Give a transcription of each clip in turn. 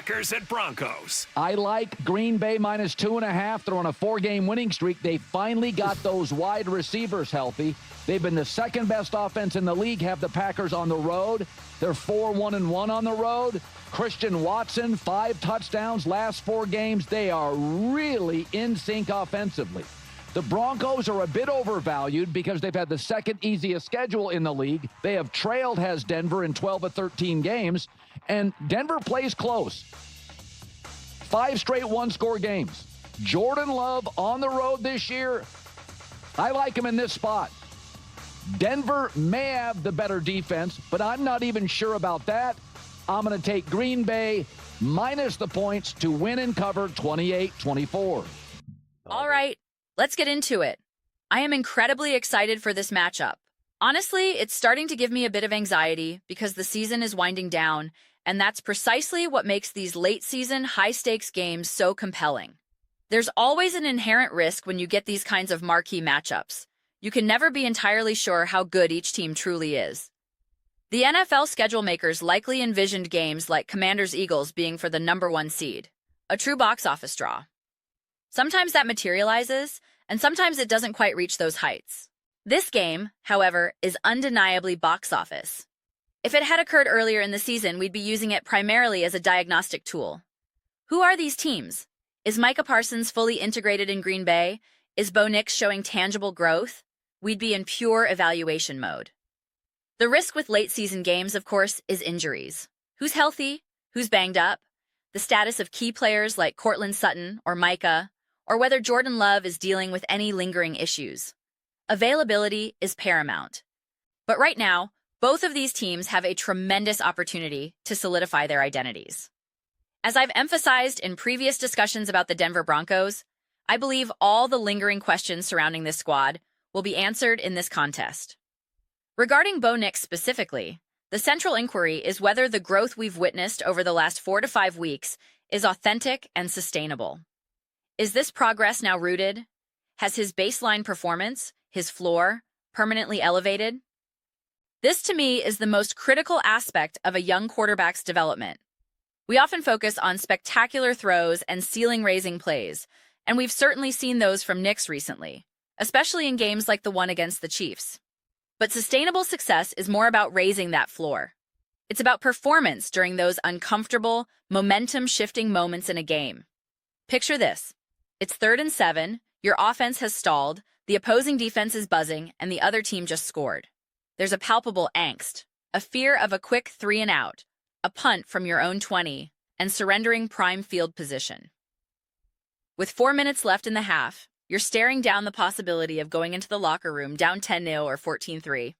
Packers at Broncos. I like Green Bay minus 2.5. They're on a 4-game winning streak. They finally got those wide receivers healthy. They've been the second best offense in the league, have the Packers on the road. They're 4-1-1 on the road. Christian Watson, 5 touchdowns last 4 games. They are really in sync offensively. The Broncos are a bit overvalued because they've had the second easiest schedule in the league. They have trailed Denver in 12 of 13 games, and Denver plays close. 5 straight one-score games. Jordan Love on the road this year. I like him in this spot. Denver may have the better defense, but I'm not even sure about that. I'm going to take Green Bay minus the points to win and cover 28-24. All right, let's get into it. I am incredibly excited for this matchup. Honestly, it's starting to give me a bit of anxiety because the season is winding down, and that's precisely what makes these late-season, high-stakes games so compelling. There's always an inherent risk when you get these kinds of marquee matchups. You can never be entirely sure how good each team truly is. The NFL schedule makers likely envisioned games like Commanders-Eagles being for the #1 seed, a true box office draw. Sometimes that materializes, and sometimes it doesn't quite reach those heights. This game, however, is undeniably box office. If it had occurred earlier in the season, we'd be using it primarily as a diagnostic tool. Who are these teams? Is Micah Parsons fully integrated in Green Bay? Is Bo Nix showing tangible growth? We'd be in pure evaluation mode. The risk with late-season games, of course, is injuries. Who's healthy? Who's banged up? The status of key players like Courtland Sutton or Micah, or whether Jordan Love is dealing with any lingering issues. Availability is paramount. But right now, both of these teams have a tremendous opportunity to solidify their identities. As I've emphasized in previous discussions about the Denver Broncos, I believe all the lingering questions surrounding this squad will be answered in this contest. Regarding Bo Nix specifically, the central inquiry is whether the growth we've witnessed over the last 4 to 5 weeks is authentic and sustainable. Is this progress now rooted? Has his baseline performance, his floor, permanently elevated? This, to me, is the most critical aspect of a young quarterback's development. We often focus on spectacular throws and ceiling-raising plays, and we've certainly seen those from Nix recently, especially in games like the one against the Chiefs. But sustainable success is more about raising that floor. It's about performance during those uncomfortable, momentum-shifting moments in a game. Picture this. It's 3rd and 7, your offense has stalled, the opposing defense is buzzing, and the other team just scored. There's a palpable angst, a fear of a quick 3 and out, a punt from your own 20, and surrendering prime field position. With 4 minutes left in the half, you're staring down the possibility of going into the locker room down 10-0 or 14-3.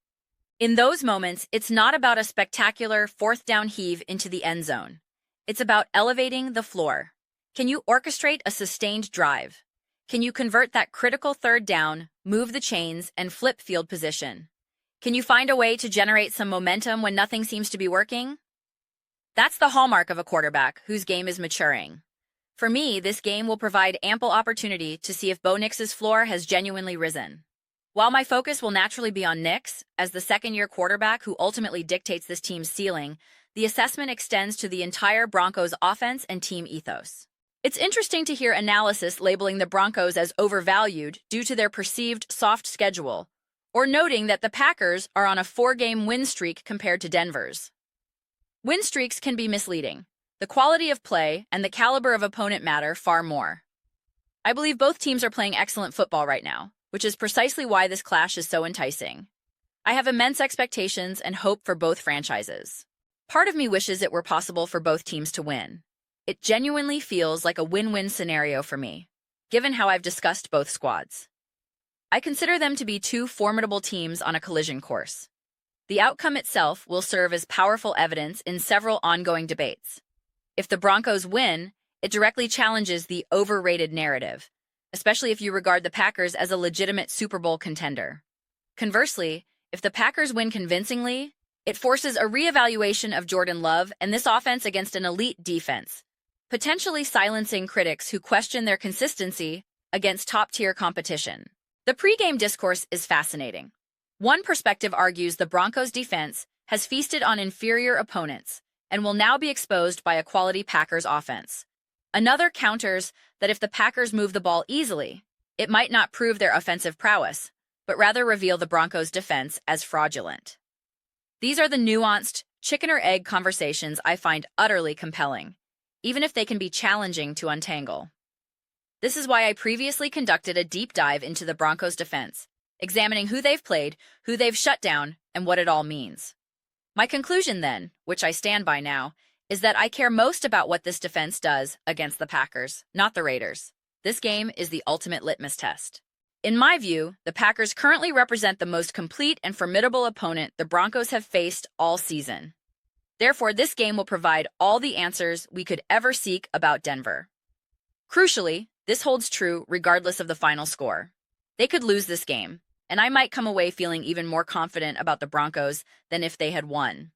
In those moments, it's not about a spectacular 4th down heave into the end zone. It's about elevating the floor. Can you orchestrate a sustained drive? Can you convert that critical 3rd down, move the chains, and flip field position? Can you find a way to generate some momentum when nothing seems to be working? That's the hallmark of a quarterback whose game is maturing. For me, this game will provide ample opportunity to see if Bo Nix's floor has genuinely risen. While my focus will naturally be on Nix, as the second-year quarterback who ultimately dictates this team's ceiling, the assessment extends to the entire Broncos offense and team ethos. It's interesting to hear analysis labeling the Broncos as overvalued due to their perceived soft schedule, or noting that the Packers are on a 4-game win streak compared to Denver's. Win streaks can be misleading. The quality of play and the caliber of opponent matter far more. I believe both teams are playing excellent football right now, which is precisely why this clash is so enticing. I have immense expectations and hope for both franchises. Part of me wishes it were possible for both teams to win. It genuinely feels like a win-win scenario for me, given how I've discussed both squads. I consider them to be 2 formidable teams on a collision course. The outcome itself will serve as powerful evidence in several ongoing debates. If the Broncos win, it directly challenges the overrated narrative, especially if you regard the Packers as a legitimate Super Bowl contender. Conversely, if the Packers win convincingly, it forces a reevaluation of Jordan Love and this offense against an elite defense, potentially silencing critics who question their consistency against top-tier competition. The pregame discourse is fascinating. One perspective argues the Broncos' defense has feasted on inferior opponents, and will now be exposed by a quality Packers offense. Another counters that if the Packers move the ball easily, it might not prove their offensive prowess, but rather reveal the Broncos' defense as fraudulent. These are the nuanced, chicken or egg conversations I find utterly compelling, even if they can be challenging to untangle. This is why I previously conducted a deep dive into the Broncos' defense, examining who they've played, who they've shut down, and what it all means. My conclusion then, which I stand by now, is that I care most about what this defense does against the Packers, not the Raiders. This game is the ultimate litmus test. In my view, the Packers currently represent the most complete and formidable opponent the Broncos have faced all season. Therefore, this game will provide all the answers we could ever seek about Denver. Crucially, this holds true regardless of the final score. They could lose this game, and I might come away feeling even more confident about the Broncos than if they had won.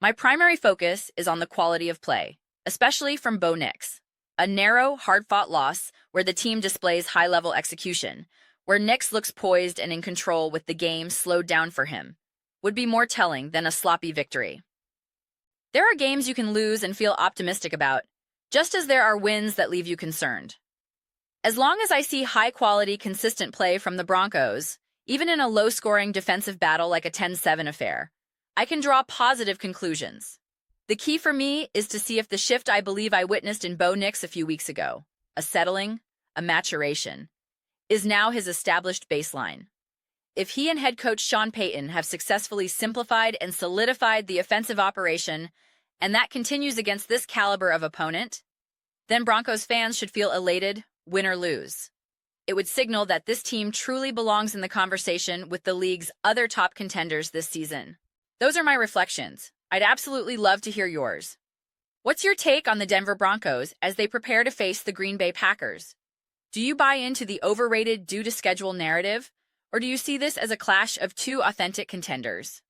My primary focus is on the quality of play, especially from Bo Nix. A narrow, hard-fought loss where the team displays high-level execution, where Nix looks poised and in control with the game slowed down for him, would be more telling than a sloppy victory. There are games you can lose and feel optimistic about, just as there are wins that leave you concerned. As long as I see high-quality, consistent play from the Broncos, even in a low-scoring defensive battle like a 10-7 affair, I can draw positive conclusions. The key for me is to see if the shift I believe I witnessed in Bo Nix a few weeks ago, a settling, a maturation, is now his established baseline. If he and head coach Sean Payton have successfully simplified and solidified the offensive operation, and that continues against this caliber of opponent, then Broncos fans should feel elated, win or lose. It would signal that this team truly belongs in the conversation with the league's other top contenders this season. Those are my reflections. I'd absolutely love to hear yours. What's your take on the Denver Broncos as they prepare to face the Green Bay Packers? Do you buy into the overrated due-to-schedule narrative, or do you see this as a clash of two authentic contenders?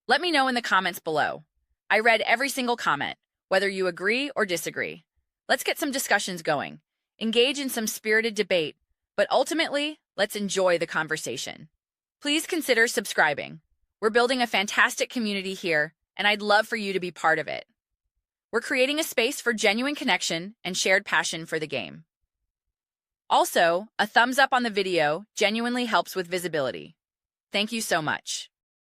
Let me know in the comments below. I read every single comment, whether you agree or disagree. Let's get some discussions going. Engage in some spirited debate, but ultimately, let's enjoy the conversation. Please consider subscribing. We're building a fantastic community here, and I'd love for you to be part of it. We're creating a space for genuine connection and shared passion for the game. Also, a thumbs up on the video genuinely helps with visibility. Thank you so much.